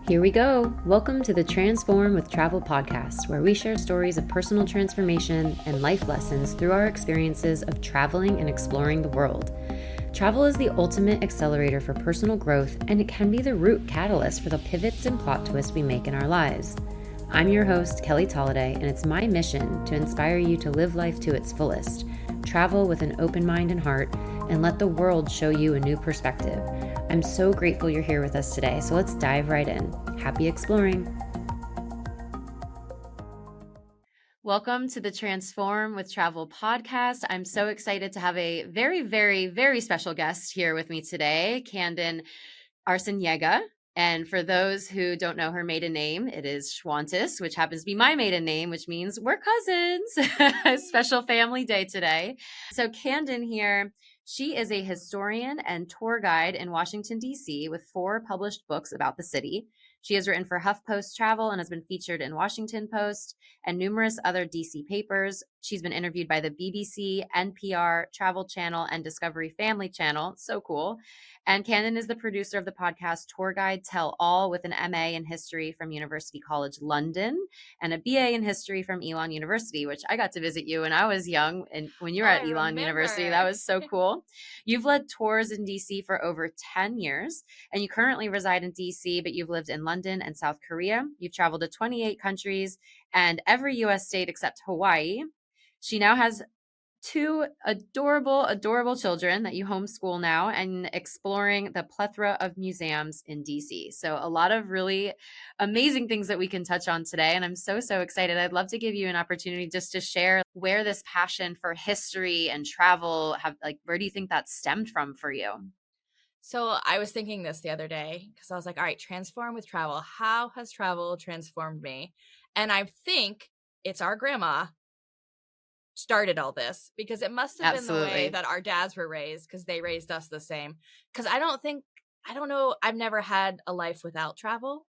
Here we go. Welcome to the Transform with Travel podcast, where we share stories of personal transformation and life lessons through our experiences of traveling and exploring the world. Travel is the ultimate accelerator for personal growth, and it can be the root catalyst for the pivots and plot twists we make in our lives. I'm your host, Kelly Tolliday, and it's my mission to inspire you to live life to its fullest, travel with an open mind and heart, and let the world show you a new perspective. I'm so grateful you're here with us today, so let's dive right in. Happy exploring. Welcome to the Transform with Travel podcast. I'm so excited to have a very, very, very special guest here with me today, Canden Arciniega. And for those who don't know her maiden name, it is Schwantes, which happens to be my maiden name, which means we're cousins. Special family day today. So Canden here, she is a historian and tour guide in Washington, D.C. with 4 published books about the city. She has written for HuffPost Travel and has been featured in Washington Post and numerous other D.C. papers. She's been interviewed by the BBC, NPR, Travel Channel, and Discovery Family Channel. So cool. And Canden is the producer of the podcast Tour Guide Tell All, with an MA in history from University College London and a BA in history from Elon University, which I got to visit you when I was young. And when you were at Elon University, that was so cool. You've led tours in DC for over 10 years, and you currently reside in DC, but you've lived in London and South Korea. You've traveled to 28 countries and every US state except Hawaii. She now has 2 adorable children that you homeschool now, and exploring the plethora of museums in DC. So a lot of really amazing things that we can touch on today. And I'm so excited. I'd love to give you an opportunity just to share where this passion for history and travel where do you think that stemmed from for you? So I was thinking this the other day because I was like, all right, transform with travel. How has travel transformed me? And I think it's our grandma started all this, because it must have been the way that our dads were raised, because they raised us the same. Because I don't know, I've never had a life without travel.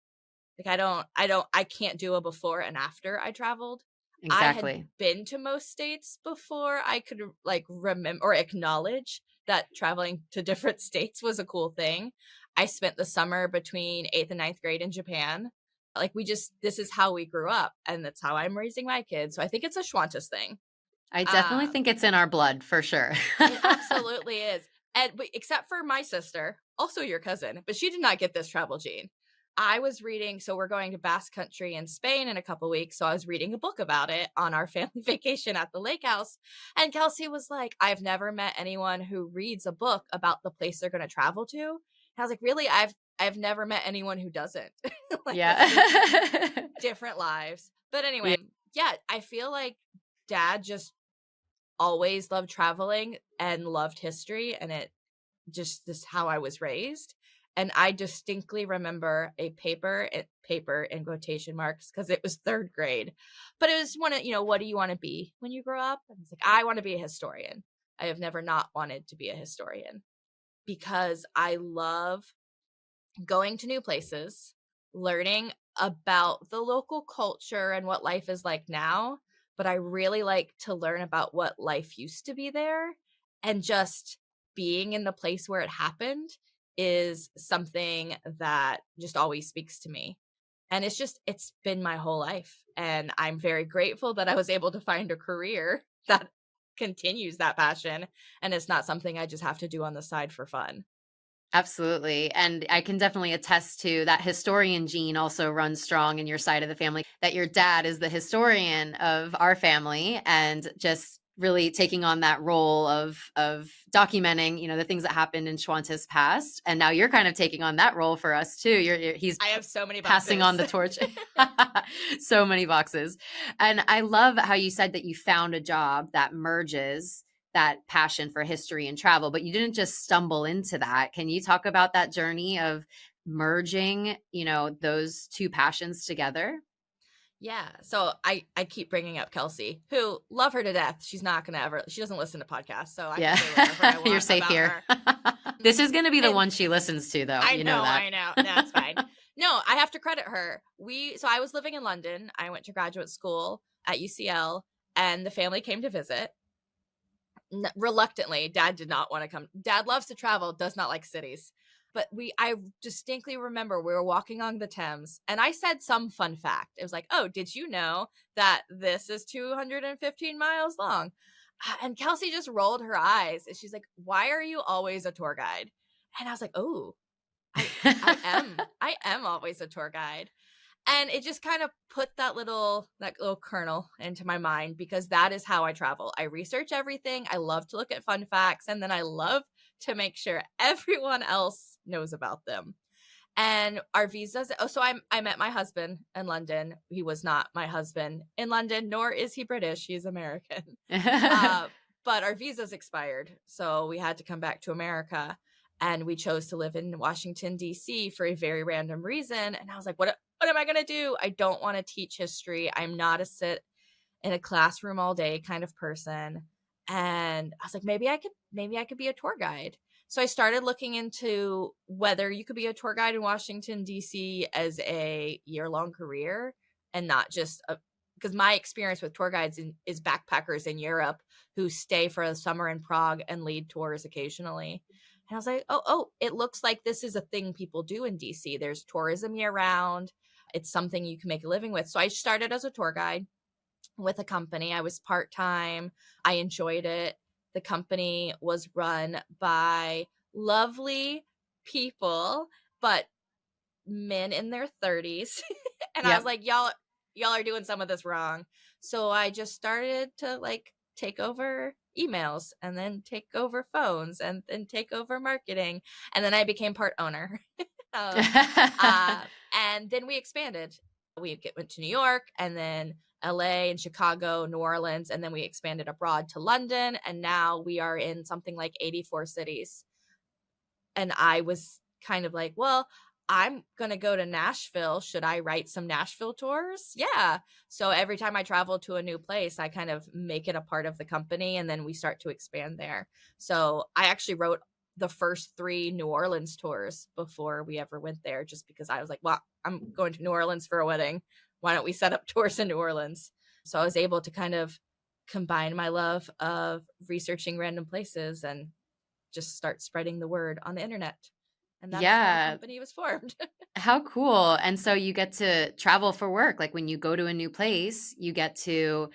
Like I can't do a before and after I traveled. Exactly. I had been to most states before I could remember or acknowledge that traveling to different states was a cool thing. I spent the summer between 8th and 9th grade in Japan. This is how we grew up, and that's how I'm raising my kids. So I think it's a Schwantes thing. I definitely think it's in our blood for sure. It absolutely is. Except for my sister, also your cousin, but she did not get this travel gene. I was reading, so we're going to Basque Country in Spain in a couple weeks. So I was reading a book about it on our family vacation at the lake house. And Kelsey was like, I've never met anyone who reads a book about the place they're going to travel to. And I was like, really? I've never met anyone who doesn't. Yeah. Different lives. But anyway, yeah, I feel like Dad just always loved traveling and loved history, and it just this is how I was raised. And I distinctly remember a paper in quotation marks, because it was 3rd grade, but it was what do you want to be when you grow up? And it's like, I want to be a historian. I have never not wanted to be a historian, because I love going to new places, learning about the local culture and what life is like now. But I really like to learn about what life used to be there, and just being in the place where it happened is something that just always speaks to me. And it's been my whole life. And I'm very grateful that I was able to find a career that continues that passion. And it's not something I just have to do on the side for fun. Absolutely. And I can definitely attest to that historian gene also runs strong in your side of the family, that your dad is the historian of our family, and just really taking on that role of documenting, the things that happened in Schwantes past. And now you're kind of taking on that role for us too. I have so many boxes. Passing on the torch. So many boxes. And I love how you said that you found a job that merges that passion for history and travel, but you didn't just stumble into that. Can you talk about that journey of merging, those 2 passions together? Yeah. So I keep bringing up Kelsey, who love her to death. She's not going to she doesn't listen to podcasts. So I can say whatever I want. You're safe here. This is going to be the one she listens to, though. I know. That's fine. No, I have to credit her. So I was living in London. I went to graduate school at UCL, and the family came to visit. Reluctantly, Dad did not want to come. Dad loves to travel, does not like cities. But I distinctly remember we were walking on the Thames and I said some fun fact. It was like, oh, did you know that this is 215 miles long? And Kelsey just rolled her eyes and she's like, why are you always a tour guide? And I was like, oh, I am always a tour guide. And it just kind of put that little kernel into my mind, because that is how I travel. I research everything. I love to look at fun facts, and then I love to make sure everyone else knows about them. And our visas. Oh, so I met my husband in London. He was not my husband in London, nor is he British. He's American. But our visas expired, so we had to come back to America. And we chose to live in Washington, D.C. for a very random reason. And I was like, what am I going to do? I don't want to teach history. I'm not a sit in a classroom all day kind of person. And I was like, maybe I could be a tour guide. So I started looking into whether you could be a tour guide in Washington, D.C. as a year-long career, and not just because my experience with tour guides is backpackers in Europe who stay for a summer in Prague and lead tours occasionally. And I was like, oh, it looks like this is a thing people do in DC. There's tourism year round. It's something you can make a living with. So I started as a tour guide with a company. I was part-time. I enjoyed it. The company was run by lovely people, but men in their 30s. And I was like, y'all are doing some of this wrong. So I just started to take over emails, and then take over phones, and then take over marketing. And then I became part owner. And then we expanded. We went to New York, and then LA and Chicago, New Orleans, and then we expanded abroad to London. And now we are in something like 84 cities. And I was kind of like, well, I'm going to go to Nashville. Should I write some Nashville tours? Yeah. So every time I travel to a new place, I kind of make it a part of the company, and then we start to expand there. So I actually wrote the first 3 New Orleans tours before we ever went there, just because I was like, well, I'm going to New Orleans for a wedding. Why don't we set up tours in New Orleans? So I was able to kind of combine my love of researching random places and just start spreading the word on the internet. And that's how the company was formed. How cool. And so you get to travel for work. Like when you go to a new place, you get to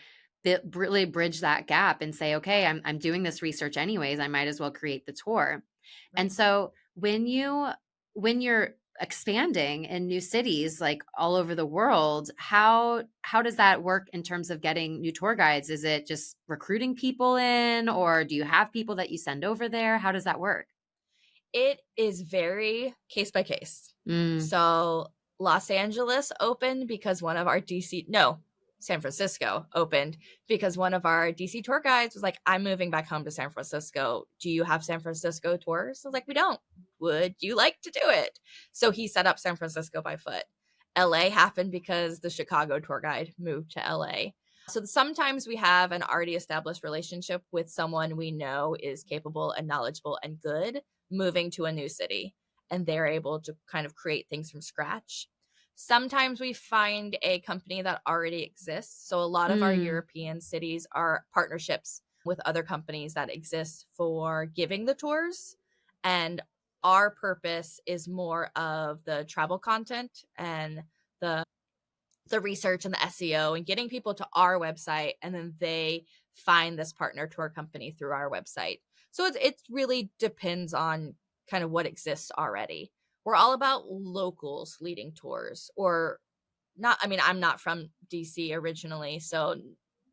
really bridge that gap and say, okay, I'm doing this research anyways. I might as well create the tour. Right. And so when you're expanding in new cities, like all over the world, how does that work in terms of getting new tour guides? Is it just recruiting people in, or do you have people that you send over there? How does that work? It is very case by case. So Los Angeles opened because one of our San Francisco opened because one of our DC tour guides was like, I'm moving back home to San Francisco. Do you have San Francisco tours? I was like, we don't. Would you like to do it? So he set up San Francisco by foot. LA happened because the Chicago tour guide moved to LA. So sometimes we have an already established relationship with someone we know is capable and knowledgeable and good moving to a new city, and they're able to kind of create things from scratch. Sometimes we find a company that already exists. So a lot of our European cities are partnerships with other companies that exist for giving the tours. And our purpose is more of the travel content and the research and the SEO and getting people to our website, and then they find this partner tour company through our website. So it really depends on kind of what exists already. We're all about locals leading tours, or not. I mean, I'm not from DC originally, so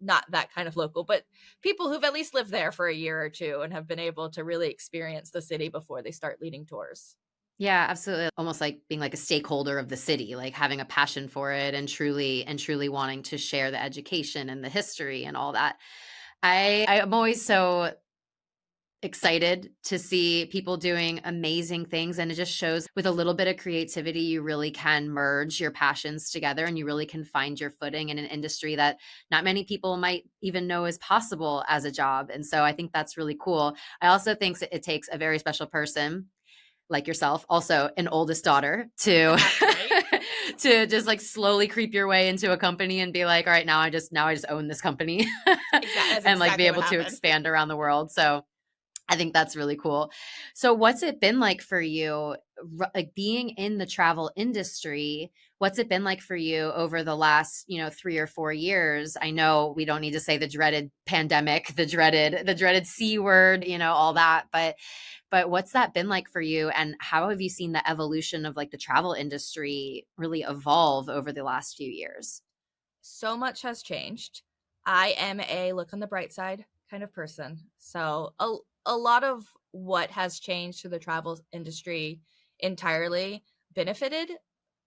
not that kind of local, but people who've at least lived there for a year or two and have been able to really experience the city before they start leading tours. Yeah, absolutely. Almost like being like a stakeholder of the city, like having a passion for it and truly wanting to share the education and the history and all that. I am always so excited to see people doing amazing things, and it just shows with a little bit of creativity you really can merge your passions together, and you really can find your footing in an industry that not many people might even know is possible as a job. And so I think that's really cool. I also think it takes a very special person like yourself, also an oldest daughter, to to just like slowly creep your way into a company and be like, all right, now I just own this company. And like be able to expand around the world. So I think that's really cool. So what's it been like for you like being in the travel industry, what's it been like for you over the last, 3 or 4 years? I know we don't need to say the dreaded pandemic, the dreaded C word, all that, but what's that been like for you, and how have you seen the evolution of like the travel industry really evolve over the last few years? So much has changed. I am a look on the bright side kind of person. So a lot of what has changed to the travel industry entirely benefited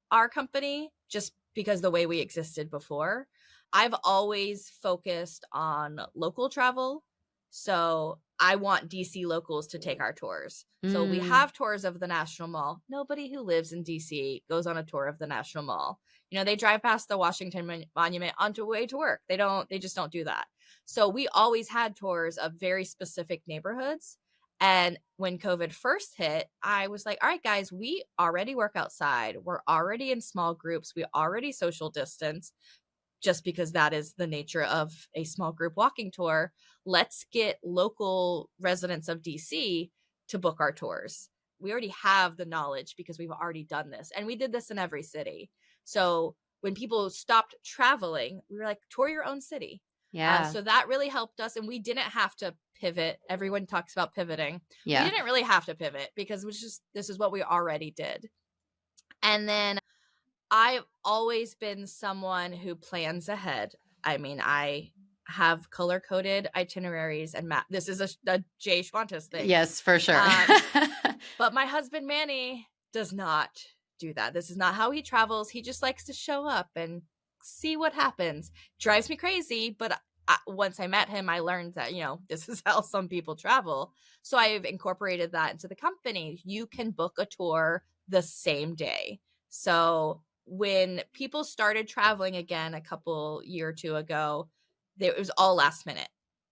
our company just because the way we existed before. I've always focused on local travel. So I want DC locals to take our tours. So we Mm, have tours of the National Mall. Nobody who lives in DC goes on a tour of the National Mall. They drive past the Washington Monument on the way to work. They just don't do that. So we always had tours of very specific neighborhoods. And when COVID first hit, I was like, all right, guys, we already work outside. We're already in small groups. We already social distance just because that is the nature of a small group walking tour. Let's get local residents of DC to book our tours. We already have the knowledge because we've already done this. And we did this in every city. So when people stopped traveling, we were like, tour your own city. yeah. So that really helped us. And we didn't have to pivot. Everyone talks about pivoting. We Yeah. didn't really have to pivot because this is what we already did. And then I've always been someone who plans ahead. I mean, I have color coded itineraries and map. This is a Jay Schwantes thing. Yes, for sure. But my husband Manny does not do that. This is not how he travels. He just likes to show up and see what happens. Drives me crazy, but once I met him, I learned that, this is how some people travel. So I've incorporated that into the company. You can book a tour the same day. So when people started traveling again a couple year or two ago, it was all last minute.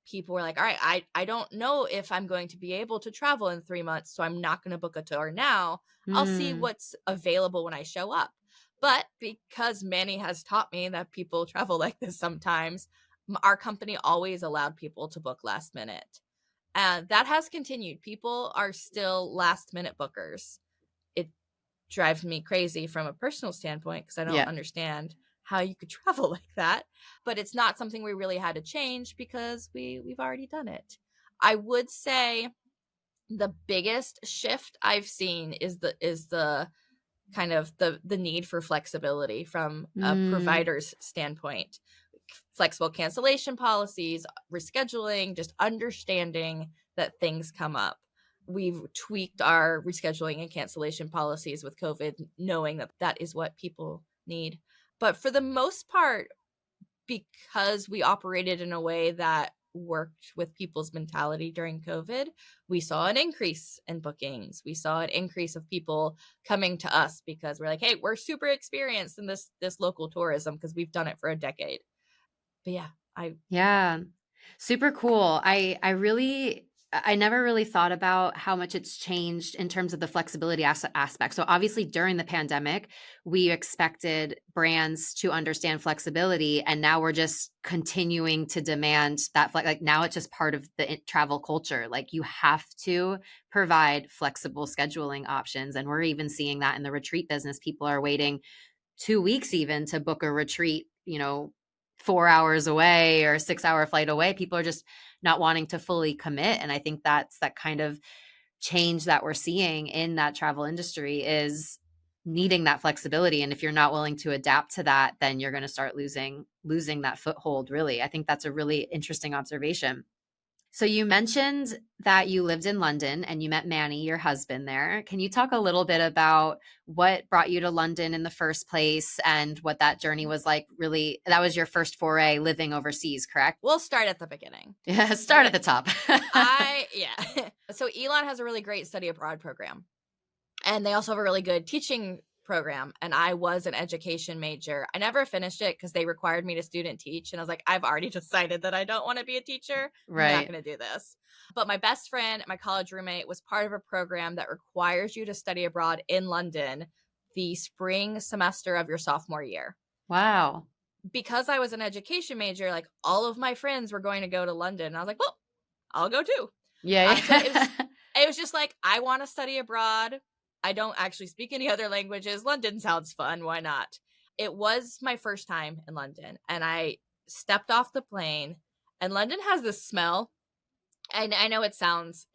People were like, all right, I don't know if I'm going to be able to travel in 3 months, so I'm not going to book a tour now. I'll see Mm, what's available when I show up. But because Manny has taught me that people travel like this sometimes, our company always allowed people to book last minute. And that has continued. People are still last minute bookers. It drives me crazy from a personal standpoint because I don't yeah. understand how you could travel like that. But it's not something we really had to change because we've already done it. I would say the biggest shift I've seen is the kind of the need for flexibility from a Mm, provider's standpoint. Flexible cancellation policies, rescheduling, just understanding that things come up. We've tweaked our rescheduling and cancellation policies with COVID, knowing that that is what people need. But for the most part, because we operated in a way that worked with people's mentality during COVID, we saw an increase in bookings. We saw an increase of people coming to us because we're like, hey, we're super experienced in this local tourism because we've done it for a decade. But yeah, yeah. Super cool. I never really thought about how much it's changed in terms of the flexibility aspect. So obviously during the pandemic, we expected brands to understand flexibility, and now we're just continuing to demand that like now it's just part of the travel culture. Like you have to provide flexible scheduling options, and we're even seeing that in the retreat business. People are waiting 2 weeks even to book a retreat, 4 hours away or 6 hour flight away. People are just not wanting to fully commit. And I think that's that kind of change that we're seeing in that travel industry is needing that flexibility. And if you're not willing to adapt to that, then you're going to start losing that foothold, really. I think that's a really interesting observation. So you mentioned that you lived in London and you met Manny, your husband there. Can you talk a little bit about what brought you to London in the first place and what that journey was like? Really, that was your first foray living overseas, correct? we'll start at the beginning. Yeah, start at Okay. the top. Yeah. So Elon has a really great study abroad program. And they also have a really good teaching program. And I was an education major. I never finished it because they required me to student teach. And I was like, I've already decided that I don't want to be a teacher. I'm not Right. going to do this. But my best friend, my college roommate, was part of a program that requires you to study abroad in London the spring semester of your sophomore year. Wow. Because I was an education major, like all of my friends were going to go to London. And I was like, well, I'll go too. Yeah. So it Yeah. was just like, I want to study abroad. I don't actually speak any other languages. London sounds fun. Why not? It was my first time in London, and I stepped off the plane, and London has this smell. And I know it sounds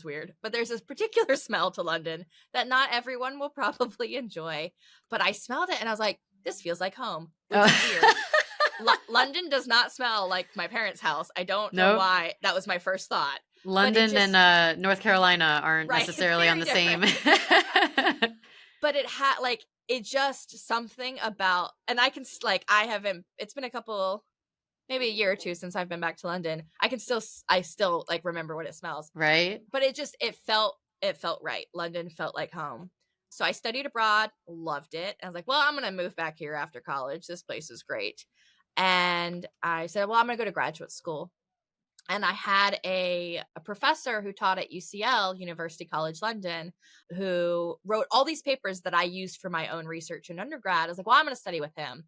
weird, but there's this particular smell to London that not everyone will probably enjoy. But I smelled it and I was like, this feels like home, which is weird. London does not smell like my parents' house. I don't know why. That was my first thought. London and North Carolina aren't right, necessarily on the different. same. But it had like, it just something about, and I can like, I haven't, it's been maybe a year or two since I've been back to London. I still like remember what it smells. Right. But it felt right. London felt like home. So I studied abroad, loved it. I was like, well, I'm going to move back here after college. This place is great. And I said, well, I'm going to go to graduate school. And I had a professor who taught at UCL, University College London, who wrote all these papers that I used for my own research in undergrad. I was like, well, I'm going to study with him.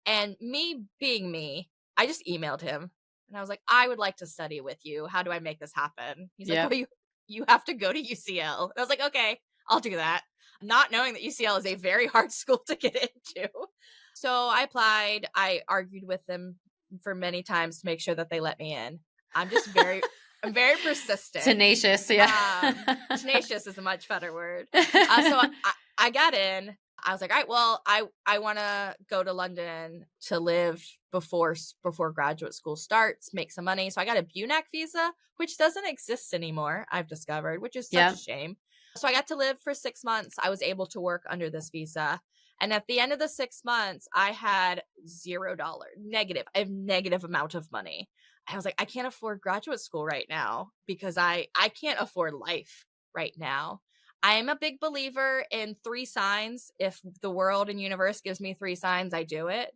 And me being me, I just emailed him and I was like, I would like to study with you. How do I make this happen? He's like, well, you have to go to UCL. And I was like, okay, I'll do that. Not knowing that UCL is a very hard school to get into. So I applied. I argued with them for many times to make sure that they let me in. I'm very persistent. Tenacious, yeah. Tenacious is a much better word. So I got in. I was like, all right, well, I want to go to London to live before graduate school starts, make some money. So I got a BUNAC visa, which doesn't exist anymore, I've discovered, which is such a shame. So I got to live for 6 months. I was able to work under this visa. And at the end of the 6 months, I had $0 negative amount of money. I was like, I can't afford graduate school right now because I can't afford life right now. I am a big believer in 3 signs. If the world and universe gives me 3 signs, I do it.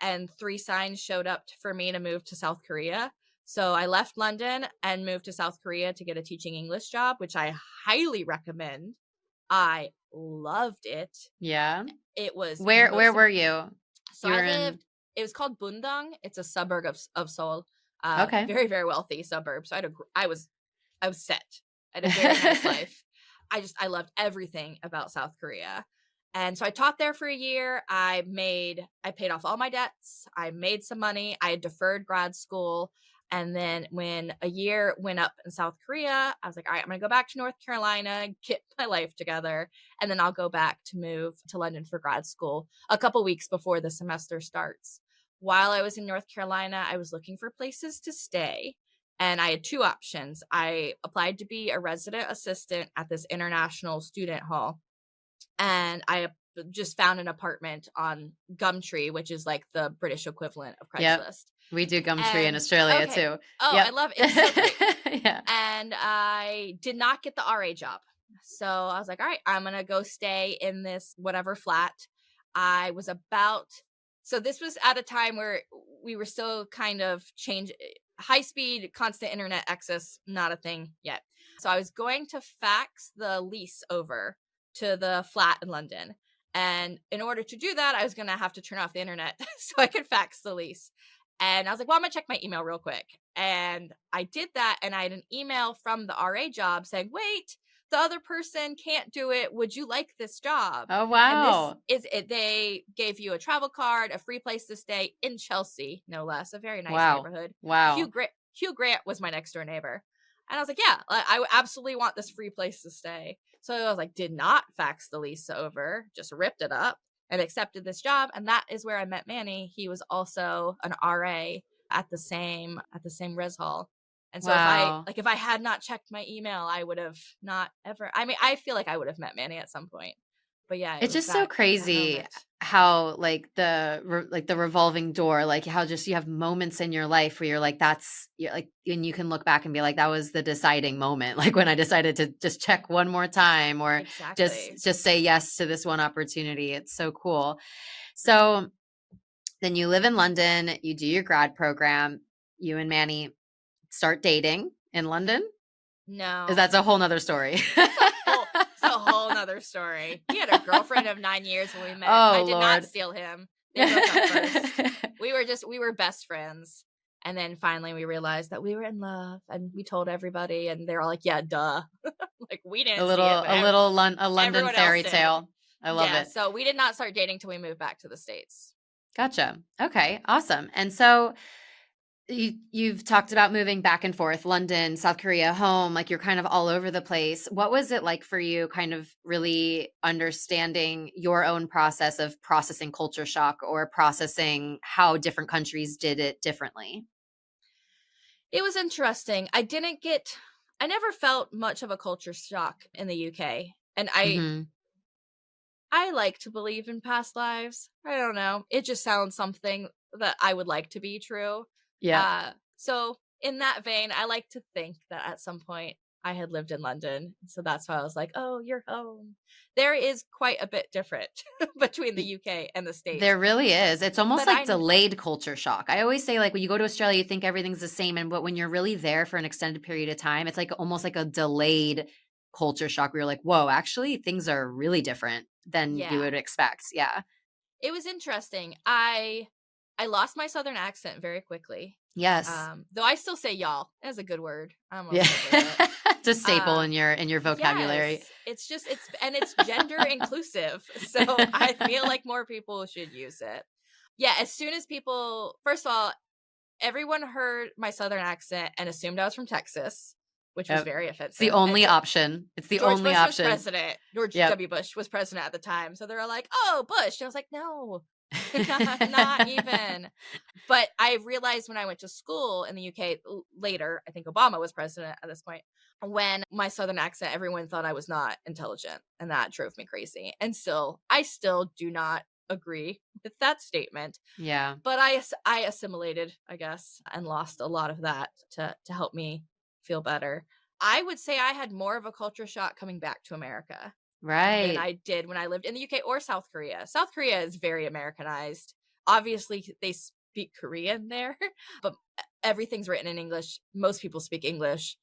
And 3 signs showed up for me to move to South Korea. So I left London and moved to South Korea to get a teaching English job, which I highly recommend. I loved it. Yeah. It was Where were you? So I lived. It was called Bundang. It's a suburb of Seoul. Okay. Very, very wealthy suburb. So I was set. I had a very nice life. I loved everything about South Korea. And so I taught there for a year. I paid off all my debts. I made some money. I had deferred grad school. And then when a year went up in South Korea, I was like, all right, I'm going to go back to North Carolina, get my life together. And then I'll go back to move to London for grad school a couple weeks before the semester starts. While I was in North Carolina, I was looking for places to stay. And I had 2 options. I applied to be a resident assistant at this international student hall. And I just found an apartment on Gumtree, which is like the British equivalent of Craigslist. Yep. We do Gumtree in Australia too. Oh, yep. I love it. It's so great. Yeah. And I did not get the RA job. So I was like, all right, I'm going to go stay in this whatever flat. So this was at a time where we were still kind of high speed, constant internet access, not a thing yet. So I was going to fax the lease over to the flat in London. And in order to do that, I was going to have to turn off the internet so I could fax the lease. And I was like, well, I'm going to check my email real quick. And I did that. And I had an email from the RA job saying, wait, the other person can't do it. Would you like this job? Oh, wow. And this is it. They gave you a travel card, a free place to stay in Chelsea, no less. A very nice neighborhood. Wow. Hugh Grant was my next door neighbor. And I was like, yeah, I absolutely want this free place to stay. So I was like, did not fax the lease over, just ripped it up and accepted this job. And that is where I met Manny. He was also an RA at the same res hall. And so if I had not checked my email, I would have not ever, I mean, I feel like I would have met Manny at some point. But yeah, it's just so crazy how like the revolving door, like how just you have moments in your life where you're like, and you can look back and be like, that was the deciding moment. Like when I decided to just check one more time or just say yes to this one opportunity. It's so cool. So then you live in London, you do your grad program, you and Manny start dating in London. No, that's a whole nother story. It's a whole nother story. He had a girlfriend of 9 years when we met. Oh, I did Lord. not steal him. They broke up first. We were best friends. And then finally we realized that we were in love and we told everybody and they're all like, yeah, duh. Like we A didn't see it, little but a little a London everyone else fairy did. tale. I love Yeah. it. So we did not start dating till we moved back to the States. Gotcha. Okay, awesome. And so you've talked about moving back and forth, London, South Korea, home, like you're kind of all over the place. What was it like for you kind of really understanding your own process of processing culture shock or processing how different countries did it differently? It was interesting. I never felt much of a culture shock in the UK. And Mhm. I like to believe in past lives. I don't know. It just sounds something that I would like to be true. Yeah. So in that vein, I like to think that at some point I had lived in London. So that's why I was like, oh, you're home. There is quite a bit different between the UK and the States. There really is. It's almost But like delayed culture shock. I always say, like, when you go to Australia, you think everything's the same, and but when you're really there for an extended period of time, it's like almost like a delayed culture shock where you're like, "Whoa, actually things are really different than you yeah, would expect." Yeah. it was interesting. I lost my southern accent very quickly. Yes. Though I still say y'all as a good word. I'm Yeah. okay with it. It's a staple Uh in your vocabulary. Yes, it's just it's gender inclusive, so I feel like more people should use it. Yeah, as soon as people first of all, everyone heard my southern accent and assumed I was from Texas, which was Yep. very It's the offensive, and only option. It's the George only Bush was option. president. George Yep. W. Bush was president at the time, so they were like, "Oh, Bush." And I was like, "No, not even." But I realized when I went to school in the UK later, I think Obama was president at this point, when my southern accent, everyone thought I was not intelligent, and that drove me crazy. And I still do not agree with that statement. Yeah. But I assimilated, I guess, and lost a lot of that to help me feel better. I would say I had more of a culture shock coming back to America than Right. I did when I lived in the UK or South Korea. South Korea is very Americanized. Obviously, they speak Korean there, but everything's written in English. Most people speak English.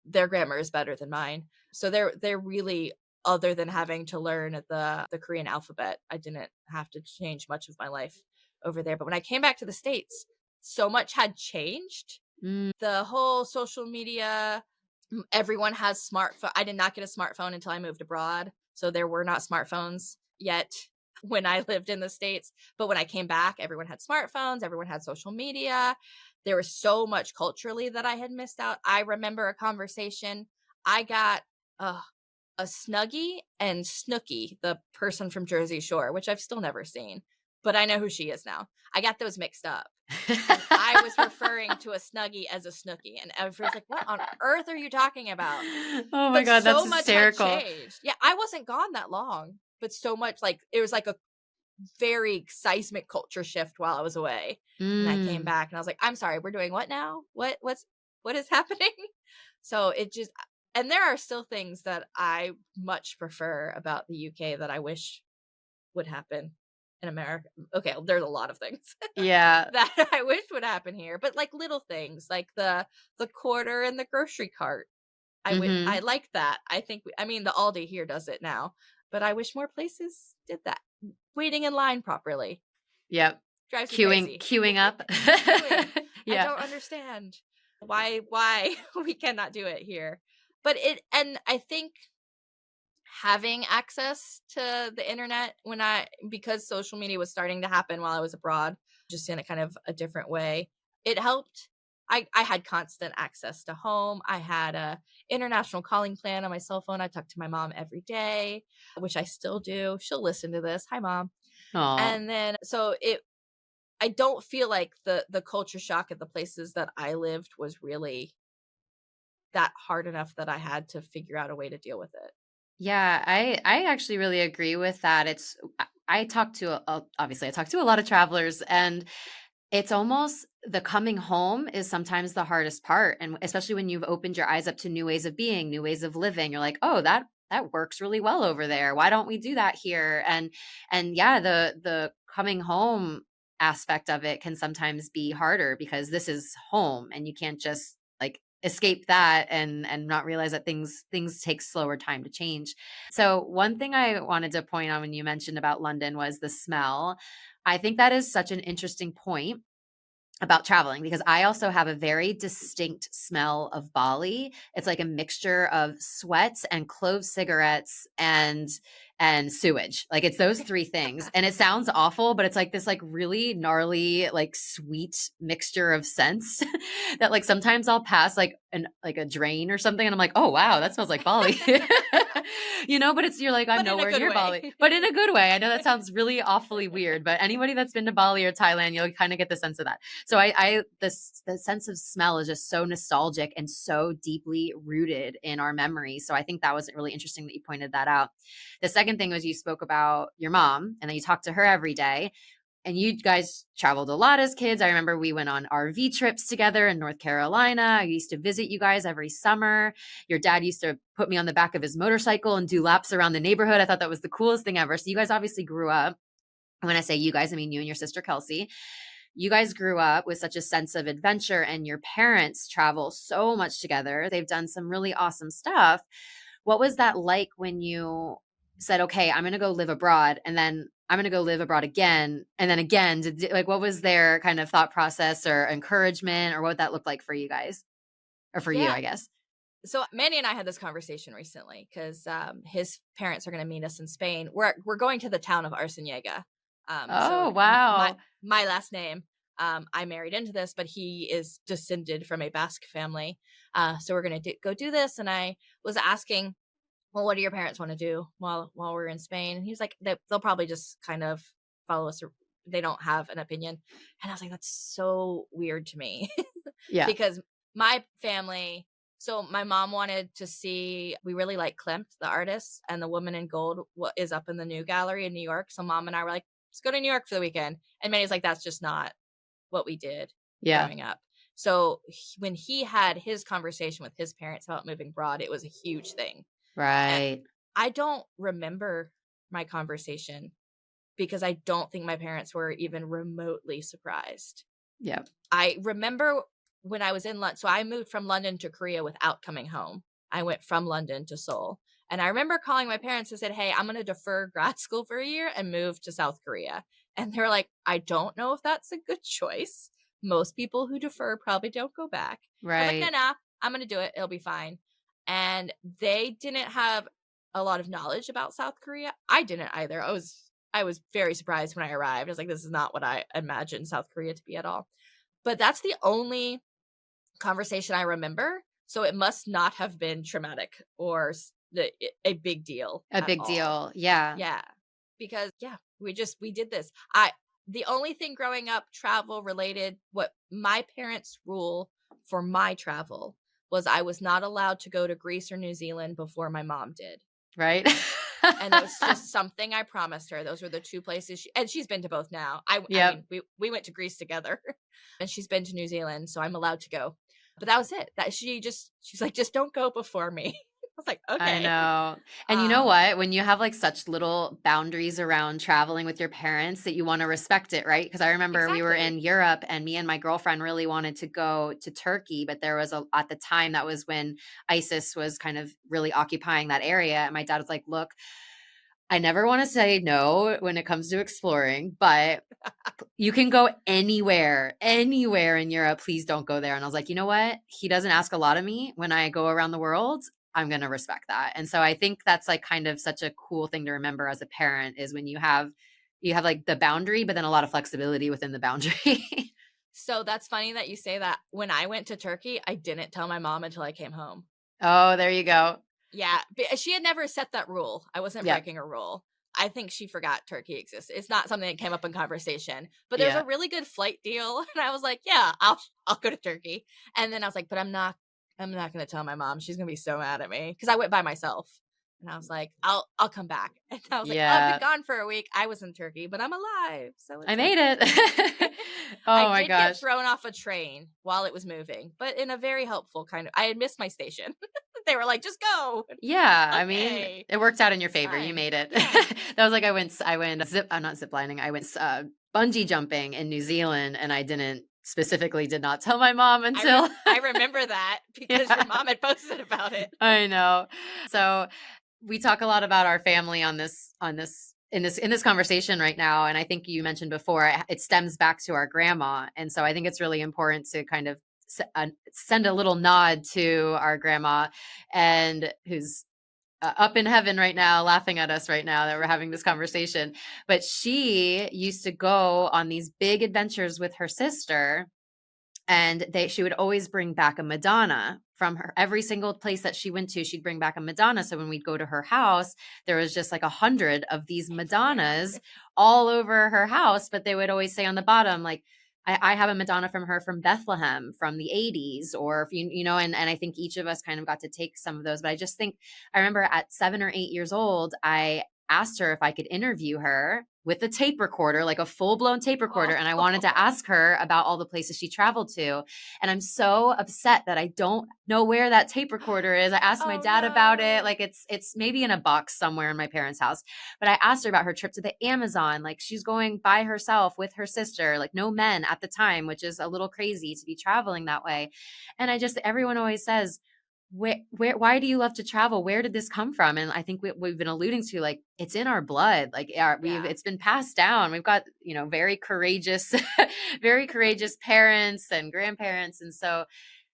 Their grammar is better than mine. So they're really, other than having to learn the Korean alphabet, I didn't have to change much of my life over there. But when I came back to the States, so much had changed. Mm. The whole social media, everyone has smartphone. I did not get a smartphone until I moved abroad. So there were not smartphones yet when I lived in the States. But when I came back, everyone had smartphones, everyone had social media. There was so much culturally that I had missed out. I remember a conversation. I got a Snuggie and Snooky, the person from Jersey Shore, which I've still never seen, but I know who she is now. I got those mixed up. And I was referring to a Snuggie as a Snooky, and everyone's like, "What on earth are you talking about?" Oh my But god, that's so much had hysterical. changed. Yeah, I wasn't gone that long, but so much, like, it was like a very seismic culture shift while I was away. And I came Mm. back and I was like, "I'm sorry, we're doing what now? What is happening?" So it just and there are still things that I much prefer about the UK that I wish would happen in America. Okay, there's a lot of things Yeah. that I wish would happen here, but like little things like the quarter in the grocery cart. I Mhm. like that. I mean the Aldi here does it now, but I wish more places did that. Waiting in line properly Yep. drives me Queuing crazy. queuing up. Queuing. I Yeah. don't understand why we cannot do it here. But it and I think having access to the internet because social media was starting to happen while I was abroad, just in a kind of a different way, it helped. I had constant access to home. I had a international calling plan on my cell phone. I talk to my mom every day, which I still do. She'll listen to this. Hi, mom. Aw. And then so it I don't feel like the culture shock at the places that I lived was really that hard enough that I had to figure out a way to deal with it. Yeah, I actually really agree with that. I talk to obviously I talk to a lot of travelers, and it's almost the coming home is sometimes the hardest part, and especially when you've opened your eyes up to new ways of being, new ways of living. You're like, "Oh, that works really well over there. Why don't we do that here?" And yeah, the coming home aspect of it can sometimes be harder because this is home and you can't just like escape that and not realize that things take slower time to change. So one thing I wanted to point out when you mentioned about London was the smell. I think that is such an interesting point about traveling, because I also have a very distinct smell of Bali. It's like a mixture of sweats and clove cigarettes and sewage. Like it's those three things. And it sounds awful, but it's like this like really gnarly, like sweet mixture of scents that like sometimes I'll pass like a drain or something and I'm like, "Oh wow, that smells like Bali." But you're like, I'm But in a nowhere good near way. Bali, but in a good way. I know that sounds really awfully weird, but anybody that's been to Bali or Thailand, you'll kind of get the sense of that. So the sense of smell is just so nostalgic and so deeply rooted in our memories. So I think that was really interesting that you pointed that out. The second thing was you spoke about your mom and then you talked to her every day. And you guys traveled a lot as kids. I remember we went on RV trips together in North Carolina. I used to visit you guys every summer. Your dad used to put me on the back of his motorcycle and do laps around the neighborhood. I thought that was the coolest thing ever. So you guys obviously grew up. And when I say you guys, I mean you and your sister Kelsey. You guys grew up with such a sense of adventure, and your parents travel so much together. They've done some really awesome stuff. What was that like when you said, okay, I'm going to go live abroad, and then I'm going to go live abroad again, and then again? Like, what was their kind of thought process or encouragement, or what that looked like for you guys, or for you, Yeah. I guess? So Manny and I had this conversation recently because his parents are going to meet us in Spain. We're going to the town of Arciniega. Oh, My wow. last name, I married into this, but he is descended from a Basque family. So we're going to go do this. And I was asking, well, what do your parents want to do while we're in Spain? And he was like, they'll probably just kind of follow us. They don't have an opinion. And I was like, that's so weird to me Yeah. because my family. So my mom wanted to see, we really like Klimt, the artist, and the Woman in Gold is up in the New Gallery in New York. So mom and I were like, let's go to New York for the weekend. And Manny's like, that's just not what we did Yeah. growing up. So when he had his conversation with his parents about moving abroad, it was a huge thing. And Right. I don't remember my conversation because I don't think my parents were even remotely surprised. Yeah. I remember when I was in London. So I moved from London to Korea without coming home. I went from London to Seoul. And I remember calling my parents and said, hey, I'm going to defer grad school for a year and move to South Korea. And they're like, I don't know if that's a good choice. Most people who defer probably don't go back. I was like, Right. nah, I'm going to do it. It'll be fine. And they didn't have a lot of knowledge about South Korea. I didn't either. I was very surprised when I arrived. I was like, this is not what I imagined South Korea to be at all. But that's the only conversation I remember. So it must not have been traumatic or a big deal A at big all. deal. Yeah. Yeah. Because we did this. The only thing growing up travel related, what my parents' rule for my travel was I was not allowed to go to Greece or New Zealand before my mom did. Right. And that was just something I promised her. Those were the two places and she's been to both now. I Yep. mean, we went to Greece together and she's been to New Zealand, so I'm allowed to go. But that was it. That she's like, just don't go before me. I was like, I okay. know. And you know what? When you have like such little boundaries around traveling with your parents that you want to respect it, right? Because I remember we were in Exactly. Europe and me and my girlfriend really wanted to go to Turkey, but there was at the time that was when ISIS was kind of really occupying that area. And my dad was like, look, I never want to say no when it comes to exploring, but you can go anywhere in Europe. Please don't go there. And I was like, you know what? He doesn't ask a lot of me when I go around the world. I'm going to respect that. And so I think that's like kind of such a cool thing to remember as a parent is when you have like the boundary, but then a lot of flexibility within the boundary. So that's funny that you say that. When I went to Turkey, I didn't tell my mom until I came home. Oh, there you go. Yeah, she had never set that rule. I wasn't Yeah. breaking a rule. I think she forgot Turkey exists. It's not something that came up in conversation. But there's Yeah. a really good flight deal, and I was like, "Yeah, I'll go to Turkey." And then I was like, "But I'm not going to tell my mom. She's going to be so mad at me because I went by myself." And I was like, "I'll come back." And I was like, "Oh, I've been Yeah. gone for a week. I was in Turkey, but I'm alive, so I it's made okay." it. I Oh my did get gosh. thrown off a train while it was moving, but in a very helpful kind of. I had missed my station. They were like, "Just go." Yeah, I mean, Okay, it worked out in your it's favor. You fine. made it. Yeah. That was like I went I'm not zip lining. I went bungee jumping in New Zealand and I did not tell my mom until I remember that because your yeah. mom had posted about it. I know. So we talk a lot about our family on this in this conversation right now, and I think you mentioned before, it stems back to our grandma, and so I think it's really important to kind of send a little nod to our grandma, and who's up in heaven right now, laughing at us right now that we're having this conversation. But she used to go on these big adventures with her sister, and she would always bring back a Madonna from her. Every single place that she went to, she'd bring back a Madonna. So when we'd go to her house, there was just like 100 of these Madonnas all over her house, but they would always say on the bottom, like, I have a Madonna from her from Bethlehem from the 80s, or if and I think each of us kind of got to take some of those. But I just think I remember at 7 or 8 years old, I asked her if I could interview her with a tape recorder, like a full blown tape recorder. And I wanted to ask her about all the places she traveled to. And I'm so upset that I don't know where that tape recorder is. I asked my dad about it. Like it's maybe in a box somewhere in my parents' house. But I asked her about her trip to the Amazon. Like she's going by herself with her sister, like no men at the time, which is a little crazy to be traveling that way. And everyone always says, why do you love to travel? Where did this come from? And I think we've been alluding to, like, it's in our blood. Like it's been passed down. We've got, very courageous, very courageous parents and grandparents. And so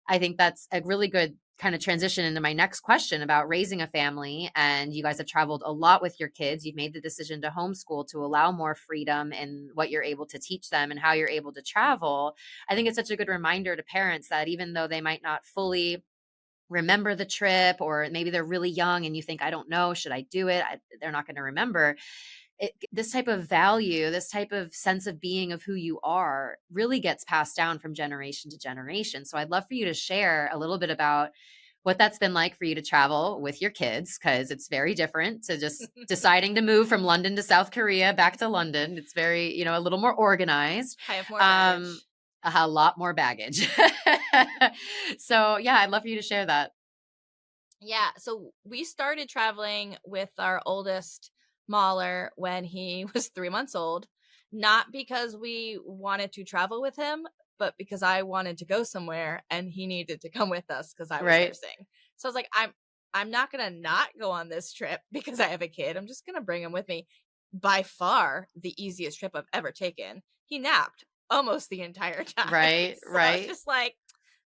I think that's a really good kind of transition into my next question about raising a family. And you guys have traveled a lot with your kids. You've made the decision to homeschool to allow more freedom in what you're able to teach them and how you're able to travel. I think it's such a good reminder to parents that even though they might not fully remember the trip, or maybe they're really young and you think, I don't know, should I do it? They're not going to remember it. This type of value, this type of sense of being of who you are really gets passed down from generation to generation. So I'd love for you to share a little bit about what that's been like for you to travel with your kids, because it's very different to just deciding to move from London to South Korea back to London. It's very, a little more organized. I have more baggage. A lot more baggage. So yeah, I'd love for you to share that. Yeah. So we started traveling with our oldest Mahler when he was 3 months old, not because we wanted to travel with him, but because I wanted to go somewhere and he needed to come with us because I was Right. nursing. So I was like, I'm not gonna not go on this trip because I have a kid. I'm just gonna bring him with me. By far the easiest trip I've ever taken. He napped almost the entire time. Right. So I was Right. just like,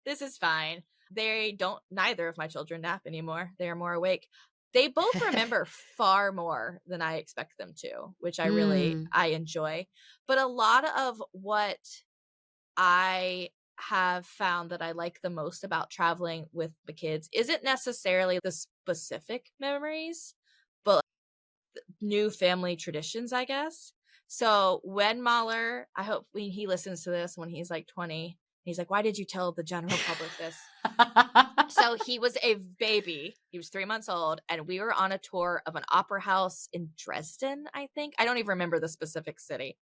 this is fine. Neither of my children nap anymore. They are more awake. They both remember far more than I expect them to, which I enjoy. But a lot of what I have found that I like the most about traveling with the kids isn't necessarily the specific memories, but new family traditions, I guess. So when Mahler, I hope when he listens to this when he's like 20, he's like, why did you tell the general public this? So he was a baby. He was 3 months old, and we were on a tour of an opera house in Dresden, I think. I don't even remember the specific city.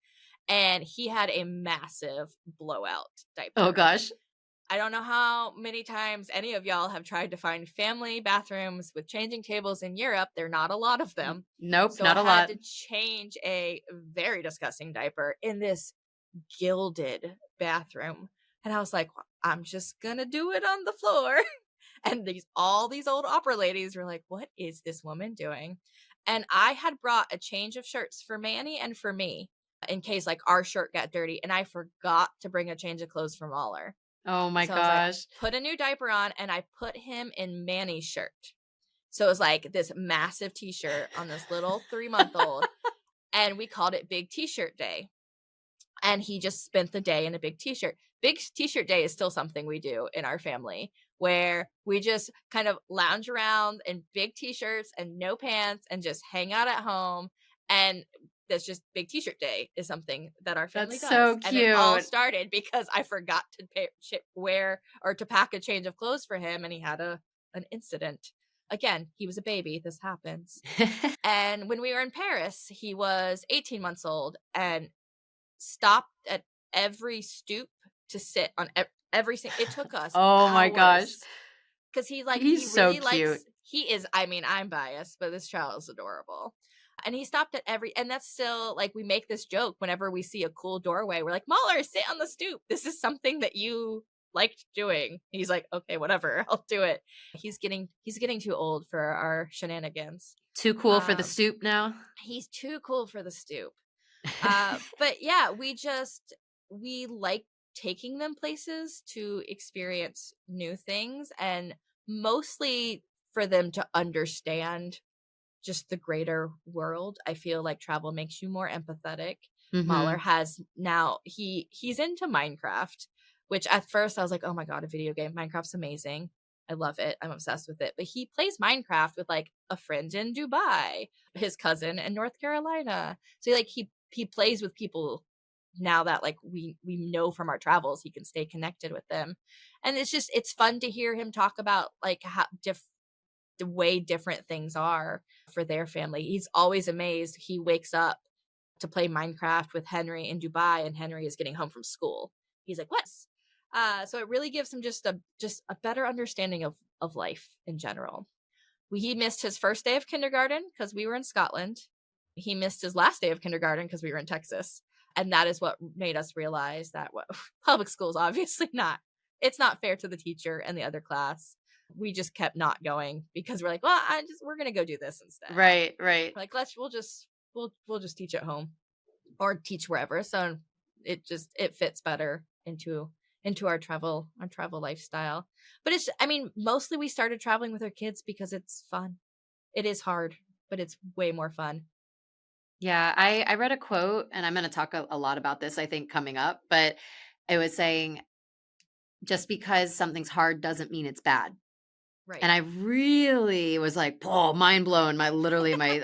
And he had a massive blowout diaper. Oh gosh. I don't know how many times any of y'all have tried to find family bathrooms with changing tables in Europe. There are not a lot of them. Nope, So not I a had lot. to change a very disgusting diaper in this gilded bathroom. And I was like, I'm just going to do it on the floor. And all these old opera ladies were like, what is this woman doing? And I had brought a change of shirts for Manny and for me in case like our shirt got dirty. And I forgot to bring a change of clothes for Mahler. Oh my So I was like, gosh. put a new diaper on, and I put him in Manny's shirt. So it was like this massive t-shirt on this little 3-month-old. And we called it Big T-shirt Day. And he just spent the day in a big t-shirt. Big T-shirt Day is still something we do in our family, where we just kind of lounge around in big t-shirts and no pants and just hang out at home. And that's just Big T-shirt Day is something that our family That's does. so And it all cute. started because I forgot to wear or to pack a change of clothes for him, and he had an incident. Again, he was a baby. This happens. And when we were in Paris, he was 18 months old and stopped at every stoop to sit on every single. It took us Oh my gosh. hours because he He's so really cute. likes. He is. I mean, I'm biased, but this child is adorable. And he stopped at and that's still like, we make this joke whenever we see a cool doorway. We're like, Mahler, sit on the stoop. This is something that you liked doing. He's like, okay, whatever, I'll do it. He's getting too old for our shenanigans. Too cool for the stoop now? He's too cool for the stoop. But yeah, we like taking them places to experience new things, and mostly for them to understand just the greater world. I feel like travel makes you more empathetic. Mahler Mhm. has now he's into Minecraft, which at first I was like, "Oh my god, a video game. Minecraft's amazing. I love it. I'm obsessed with it." But he plays Minecraft with like a friend in Dubai, his cousin in North Carolina. So like he plays with people now that like we know from our travels he can stay connected with them. And it's fun to hear him talk about like how the way different things are for their family. He's always amazed. He wakes up to play Minecraft with Henry in Dubai, and Henry is getting home from school. He's like, "What?" So it really gives him just a better understanding of life in general. He missed his first day of kindergarten because we were in Scotland. He missed his last day of kindergarten because we were in Texas. And that is what made us realize that public school is obviously not. It's not fair to the teacher and the other class. We just kept not going because we're like, well, we're gonna go do this instead. Right, right. Like we'll just teach at home or teach wherever. So it fits better into our travel lifestyle. But mostly we started traveling with our kids because it's fun. It is hard, but it's way more fun. Yeah, I read a quote, and I'm gonna talk a lot about this, I think, coming up, but it was saying, "Just because something's hard doesn't mean it's bad." Right. And I really was like, "Oh, mind blown." My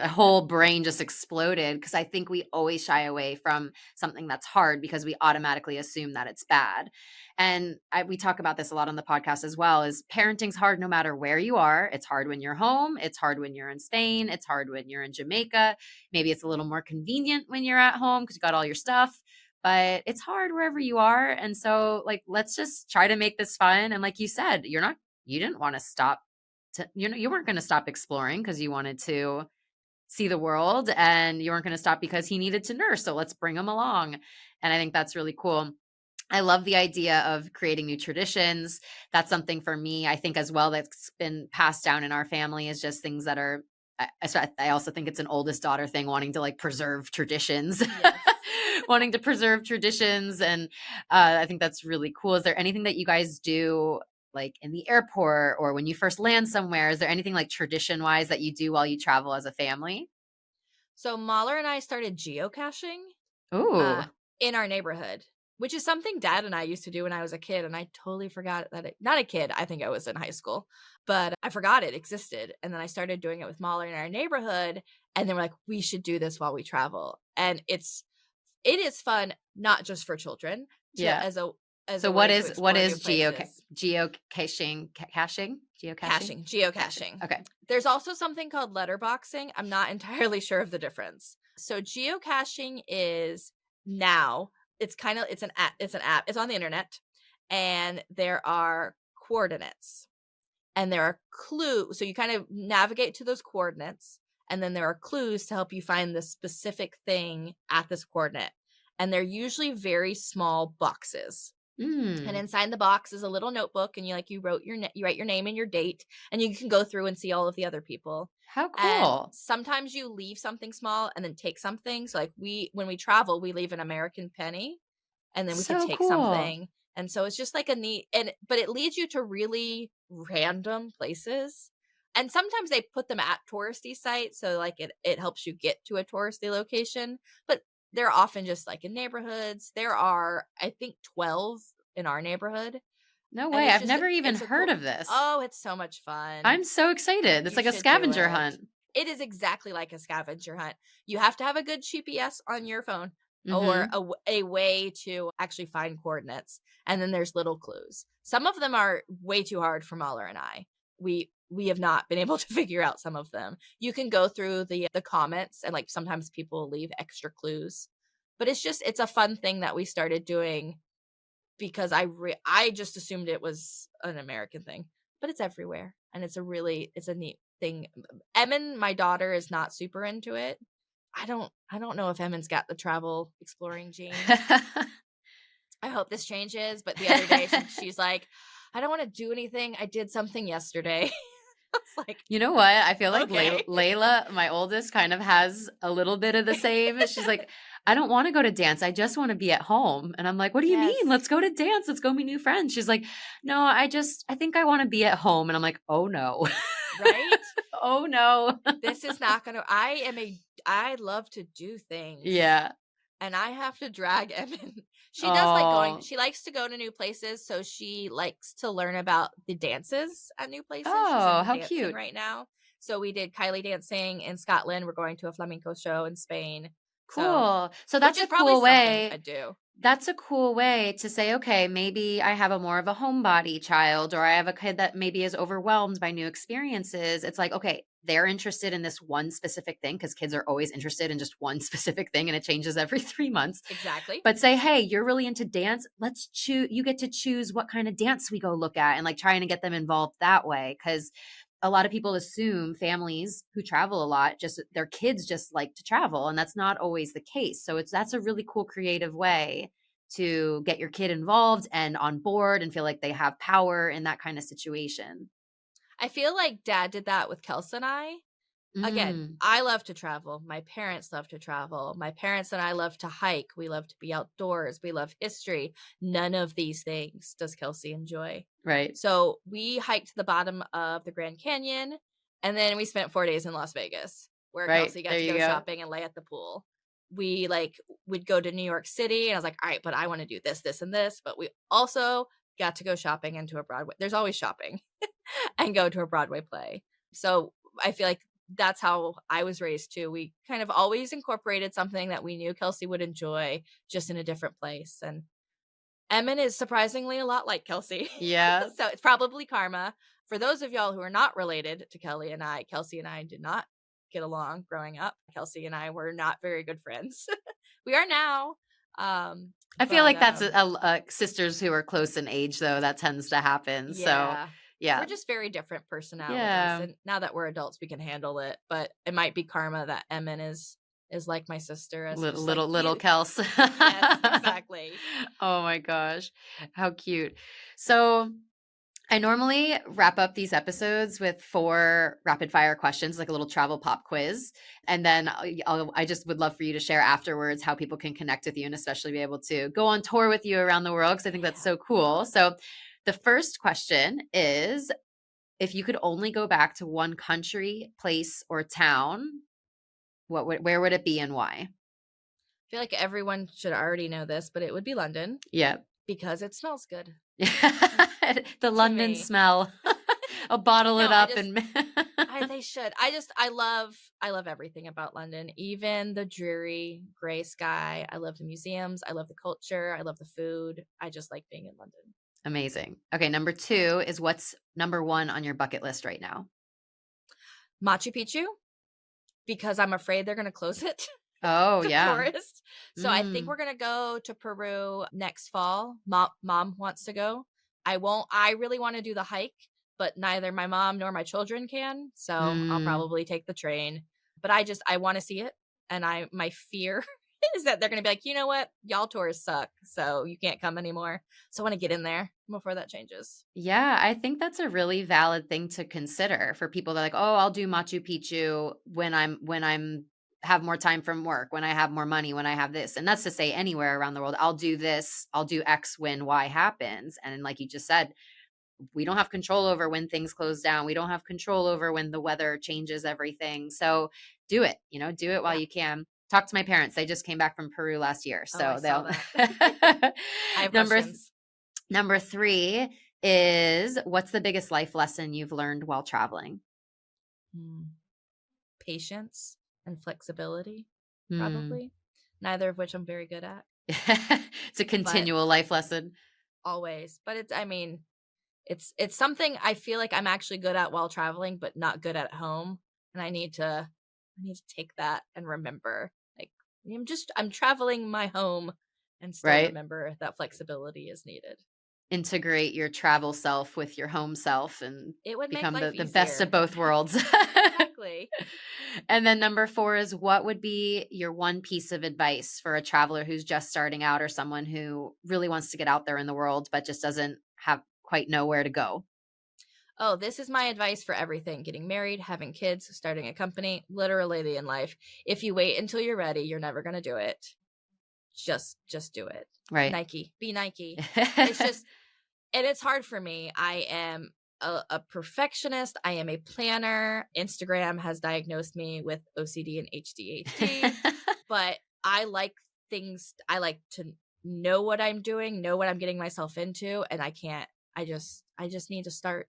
whole brain just exploded because I think we always shy away from something that's hard because we automatically assume that it's bad. And we talk about this a lot on the podcast as well, is parenting's hard no matter where you are. It's hard when you're home, it's hard when you're in Spain, it's hard when you're in Jamaica. Maybe it's a little more convenient when you're at home because you got all your stuff, but it's hard wherever you are. And so like let's just try to make this fun. And like you said, you didn't want to stop you weren't going to stop exploring because you wanted to see the world, and you weren't going to stop because he needed to nurse, so let's bring him along. And I think that's really cool. I love the idea of creating new traditions. That's something for me, I think, as well, that's been passed down in our family, is just things that are I also think it's an oldest daughter thing, wanting to like preserve traditions. Yes. Wanting to preserve traditions. And I think that's really cool. Is there anything that you guys do like in the airport or when you first land somewhere? Is there anything like tradition wise that you do while you travel as a family? So Mahler and I started geocaching Ooh. uh, in our neighborhood, which is something Dad and I used to do when I was a kid, and I totally forgot that not a kid. I think I was in high school, but I forgot it existed. And then I started doing it with Mahler in our neighborhood, and then we're like, we should do this while we travel, and it is fun, not just for children, to Yeah. as So a way to what explore new is places. geocaching? Caching? Geocaching? Geocaching. Okay. There's also something called letterboxing. I'm not entirely sure of the difference. So geocaching is now it's an app. It's an app. It's on the internet, and there are coordinates, and there are clues. So you kind of navigate to those coordinates, and then there are clues to help you find the specific thing at this coordinate. And they're usually very small boxes. And Mm. inside the box is a little notebook, and you write your name and your date, and you can go through and see all of the other people. How And cool. sometimes you leave something small and then take something. So like when we travel, we leave an American penny, and then we could So take cool. something. And so it's just like a neat, but it leads you to really random places. And sometimes they put them at touristy sites, so like it helps you get to a touristy location. But they're often just like in neighborhoods. There are, I think, 12 in our neighborhood, No and way. I've never even it's a heard cool. of this. Oh, it's so much fun. I'm so excited. It's You like a should do scavenger it. hunt. It is exactly like a scavenger hunt. You have to have a good GPS on your phone, or Mhm. a way to actually find coordinates. And then there's little clues. Some of them are way too hard for Mahler and I. We have not been able to figure out some of them. You can go through the comments, and like sometimes people leave extra clues. But it's a fun thing that we started doing because I just assumed it was an American thing, but it's everywhere, and it's a neat thing. Emin, my daughter, is not super into it. I don't know if Emin's got the travel exploring gene. I hope this changes. But the other day she's like, I don't want to do anything. I did something yesterday. I was like, You know what? I feel like okay. Layla, my oldest, kind of has a little bit of the same. She's like, I don't want to go to dance. I just want to be at home. And I'm like, what do you mean? Yes. Let's go to dance. Let's go meet new friends. She's like, no, I think I want to be at home. And I'm like, oh no. Right? Oh no. This is not going to, I love to do things. Yeah. And I have to drag Evan. She does like going, Oh. she likes to go to new places. So she likes to learn about the dances at new places. She's Oh, into how dancing cute. right now. So we did Kylie dancing in Scotland. We're going to a flamenco show in Spain. So, Cool. So which that's is a probably cool something way. I'd do. That's a cool way to say, okay, maybe I have a more of a homebody child, or I have a kid that maybe is overwhelmed by new experiences. It's like, okay, they're interested in this one specific thing because kids are always interested in just one specific thing and it changes every 3 months. Exactly. But say, hey, you're really into dance. Let's choose, you get to choose what kind of dance we go look at and like trying to get them involved that way. Cause a lot of people assume families who travel a lot, just their kids just like to travel. And that's not always the case. So that's a really cool creative way to get your kid involved and on board and feel like they have power in that kind of situation. I feel like Dad did that with Kelsey and I. Again, Mm, I love to travel. My parents love to travel. My parents and I love to hike. We love to be outdoors. We love history. None of these things does Kelsey enjoy. right. So we hiked to the bottom of the Grand Canyon, and then we spent 4 days in Las Vegas, where Right. Kelsey got There to you go go. shopping and lay at the pool. We like would go to New York City, and I was like, all right, but I want to do this, this, and this. But we also got to go shopping into a Broadway. There's always shopping and go to a Broadway play. So I feel like that's how I was raised too. We kind of always incorporated something that we knew Kelsey would enjoy, just in a different place. And Emin is surprisingly a lot like Kelsey. Yeah. So it's probably karma. For those of y'all who are not related to Kelly and I, Kelsey and I did not get along growing up. Kelsey and I were not very good friends. We are now. I feel But like that's sisters who are close in age, though. That tends to happen. So, yeah, we're yeah. just very different personalities. Yeah. And now that we're adults, we can handle it. But it might be karma that Emin is like my sister, as Little, just like little you. Kels. Yes, exactly. Oh my gosh. How cute. So, I normally wrap up these episodes with 4 rapid fire questions, like a little travel pop quiz. And then I just would love for you to share afterwards how people can connect with you and especially be able to go on tour with you around the world because I think that's Yeah. so cool. So, the first question is if you could only go back to one country, place, or town, where would it be and why? I feel like everyone should already know this, but it would be London Yeah. because it smells good The to London me. smell. I'll bottle No, it up and they should. I love everything about London, even the dreary gray sky. I love the museums. I love the culture. I love the food. I just like being in London. Amazing. Okay, number 2 is what's number 1 on your bucket list right now? Machu Picchu, because I'm afraid they're going to close it Oh, to yeah. tourists. So I think we're going to go to Peru next fall. Mom wants to go. I really want to do the hike, but neither my mom nor my children can. So I'll Mm, probably take the train. But I want to see it. And my fear is that they're going to be like, you know what? Y'all tourists suck. So you can't come anymore. So I want to get in there before that changes. yeah, I think that's a really valid thing to consider for people that are like, "Oh, I'll do Machu Picchu when I'm have more time from work, when I have more money, when I have this." And that's to say anywhere around the world, I'll do this, I'll do X when Y happens. And like you just said, we don't have control over when things close down. We don't have control over when the weather changes everything. So do it, do it while Yeah. you can. Talk to my parents. They just came back from Peru last year. Oh, I So saw they'll that. I have number questions. number 3 is what's the biggest life lesson you've learned while traveling? Patience and flexibility, Hmm. probably. Neither of which I'm very good at, It's a but continual life lesson. always. But it's something I feel like I'm actually good at while traveling, but not good at home. And I need to take that and remember, like, I'm traveling my home and still Right? remember that flexibility is needed. integrate your travel self with your home self and It would make become life the best of easier. both worlds. Exactly. And then number 4 is, what would be your one piece of advice for a traveler who's just starting out, or someone who really wants to get out there in the world but just doesn't have quite know where to go? Oh, this is my advice for everything: getting married, having kids, starting a company, literally in life. If you wait until you're ready, you're never going to do it. Just do it. Right. Nike, be Nike. It's just, and it's hard for me. I am a perfectionist. I am a planner. Instagram has diagnosed me with OCD and HDHD, but I like to know what I'm doing, know what I'm getting myself into, and I just need to start,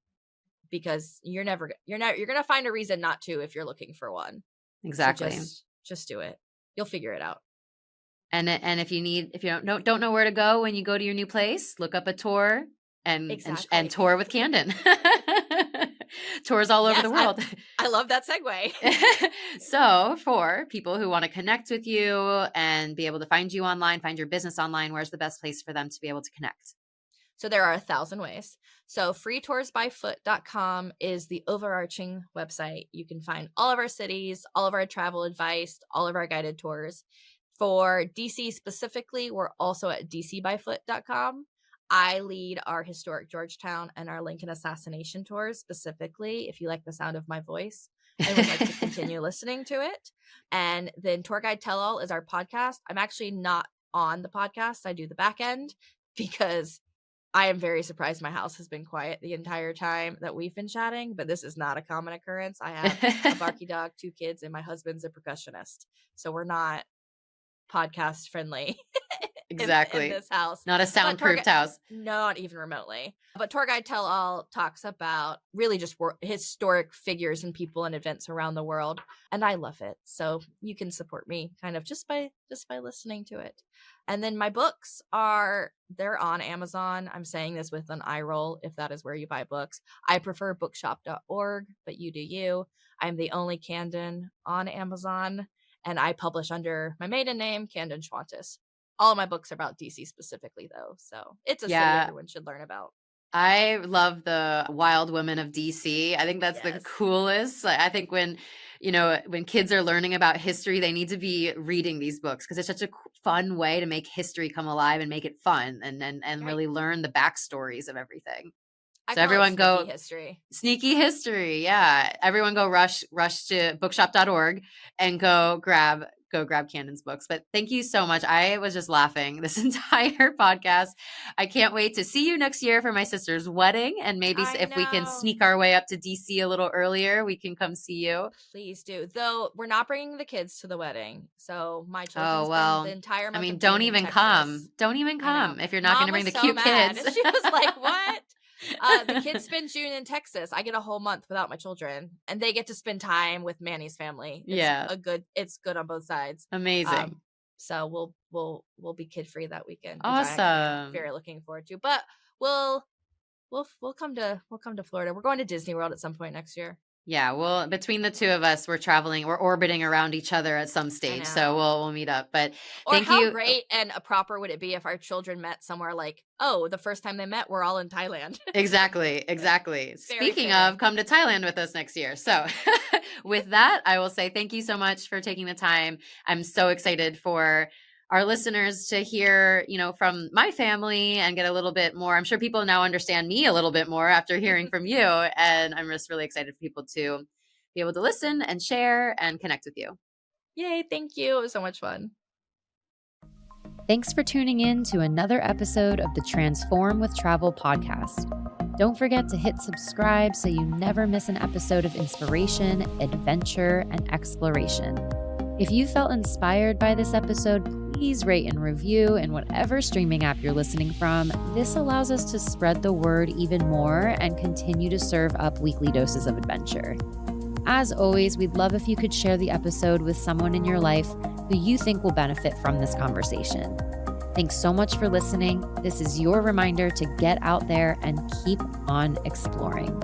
because you're going to find a reason not to if you're looking for one. Exactly. So just do it. You'll figure it out. And if you don't know where to go when you go to your new place, look up a tour and Exactly. tour with Canden. Tours all over Yes, the world. I love that segue. So for people who want to connect with you and be able to find you online, find your business online, where's the best place for them to be able to connect? So there are 1,000 ways. So freetoursbyfoot.com is the overarching website. You can find all of our cities, all of our travel advice, all of our guided tours. For DC specifically, we're also at dcbyfoot.com. I lead our historic Georgetown and our Lincoln assassination tours specifically, if you like the sound of my voice and would like to continue listening to it. And then Tour Guide Tell All is our podcast. I'm actually not on the podcast. I do the back end because I am very surprised my house has been quiet the entire time that we've been chatting, but this is not a common occurrence. I have a barky dog, 2 kids, and my husband's a percussionist. So we're not podcast friendly. Exactly. In this house. Not a soundproofed house. Not even remotely. But Tour Guide Tell All talks about really just historic figures and people and events around the world. And I love it. So you can support me kind of just by listening to it. And then my books they're on Amazon. I'm saying this with an eye roll if that is where you buy books. I prefer bookshop.org, but you do you. I'm the only Canden on Amazon, and I publish under my maiden name, Canden Schwantes. All of my books are about DC specifically, though. So it's a city everyone should learn about. I love the wild women of DC. I think that's the coolest. I think when kids are learning about history, they need to be reading these books because it's such a fun way to make history come alive and make it fun and really learn the backstories of everything. So everyone go sneaky history. Yeah. Everyone go rush to bookshop.org and go grab Canden's books. But thank you so much. I was just laughing this entire podcast. I can't wait to see you next year for my sister's wedding. And maybe if we can sneak our way up to DC a little earlier, we can come see you. Please do. Though we're not bringing the kids to the wedding. So my children spend the entire month. I mean, don't even come. Don't even come if you're not going to bring the cute kids. She was like, what? The kids spend June in Texas. I get a whole month without my children, and they get to spend time with Manny's family. It's good on both sides. Amazing. So we'll be kid free that weekend. Awesome. I'm very looking forward to. But we'll come to Florida. We're going to Disney World at some point next year. Yeah, well, between the two of us, we're orbiting around each other at some stage. So we'll meet up. But thank you. How great and proper would it be if our children met somewhere like, the first time they met, we're all in Thailand. Exactly. Speaking of, come to Thailand with us next year. So with that, I will say thank you so much for taking the time. I'm so excited for our listeners to hear, from my family and get a little bit more. I'm sure people now understand me a little bit more after hearing from you. And I'm just really excited for people to be able to listen and share and connect with you. Yay. Thank you. It was so much fun. Thanks for tuning in to another episode of the Transform with Travel podcast. Don't forget to hit subscribe so you never miss an episode of inspiration, adventure, and exploration. If you felt inspired by this episode, please rate and review in whatever streaming app you're listening from. This allows us to spread the word even more and continue to serve up weekly doses of adventure. As always, we'd love if you could share the episode with someone in your life who you think will benefit from this conversation. Thanks so much for listening. This is your reminder to get out there and keep on exploring.